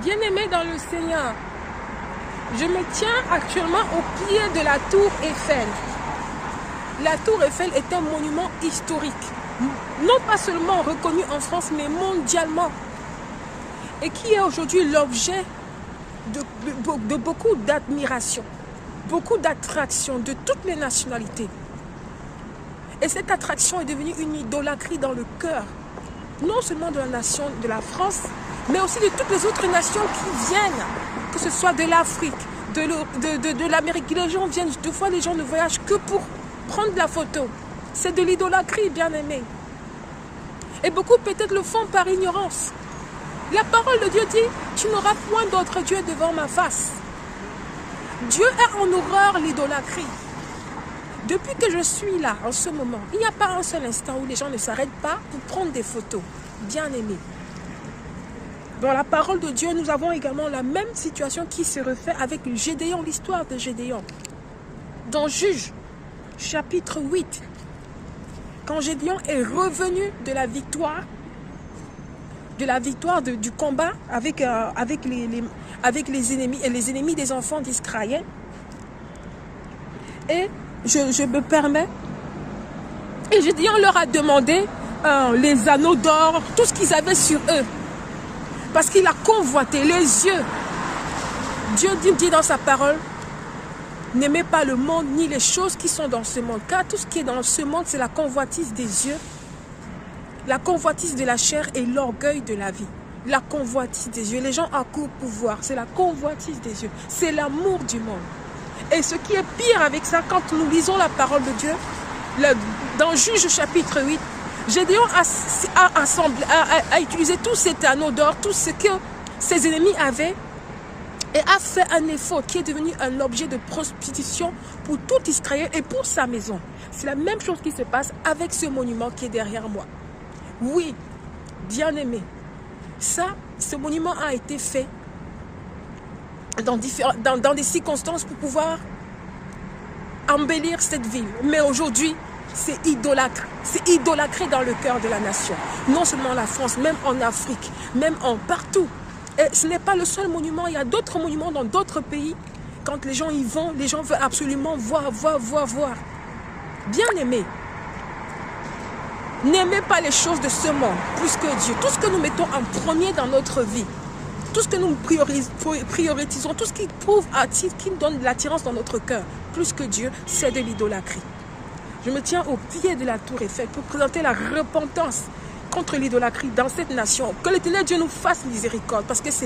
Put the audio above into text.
Bien-aimés dans le Seigneur, je me tiens actuellement au pied de la tour Eiffel. La tour Eiffel est un monument historique, non pas seulement reconnu en France, mais mondialement. Et qui est aujourd'hui l'objet de beaucoup d'admiration, beaucoup d'attraction de toutes les nationalités. Et cette attraction est devenue une idolâtrie dans le cœur, non seulement de la nation de la France, mais aussi de toutes les autres nations qui viennent, que ce soit de l'Afrique, de l'Amérique. Les gens viennent, deux fois les gens ne voyagent que pour prendre la photo. C'est de l'idolâtrie, bien-aimé. Et beaucoup peut-être le font par ignorance. La parole de Dieu dit, tu n'auras point d'autre Dieu devant ma face. Dieu a en horreur l'idolâtrie. Depuis que je suis là, en ce moment, il n'y a pas un seul instant où les gens ne s'arrêtent pas pour prendre des photos. Bien-aimés. Dans la parole de Dieu, nous avons également la même situation qui se refait avec Gédéon, l'histoire de Gédéon. Dans Juges, chapitre 8, quand Gédéon est revenu de la victoire du combat avec les ennemis et les ennemis des enfants d'Israël. Et je me permets, et Gédéon leur a demandé les anneaux d'or, tout ce qu'ils avaient sur eux. Parce qu'il a convoité les yeux. Dieu dit dans sa parole, n'aimez pas le monde ni les choses qui sont dans ce monde. Car tout ce qui est dans ce monde, c'est la convoitise des yeux, la convoitise de la chair et l'orgueil de la vie. La convoitise des yeux. Les gens accourent pour voir. C'est la convoitise des yeux. C'est l'amour du monde. Et ce qui est pire avec ça, quand nous lisons la parole de Dieu, dans Juges chapitre 8, Gédéon a utilisé tout cet anneau d'or, tout ce que ses ennemis avaient, et a fait un effort qui est devenu un objet de prostitution pour tout Israël et pour sa maison. C'est la même chose qui se passe avec ce monument qui est derrière moi. Oui, bien-aimé, ce monument a été fait dans des circonstances pour pouvoir embellir cette ville. Mais aujourd'hui, c'est idolâtré dans le cœur de la nation. Non seulement la France, même en Afrique, même partout. Et ce n'est pas le seul monument, il y a d'autres monuments dans d'autres pays. Quand les gens y vont, les gens veulent absolument voir. Bien-aimés, n'aimez pas les choses de ce monde plus que Dieu. Tout ce que nous mettons en premier dans notre vie, tout ce que nous priorisons, tout ce qui qui donne de l'attirance dans notre cœur, plus que Dieu, c'est de l'idolâtrie. Je me tiens au pied de la tour Eiffel pour présenter la repentance contre l'idolâtrie dans cette nation. Que l'Éternel Dieu nous fasse miséricorde, parce que c'est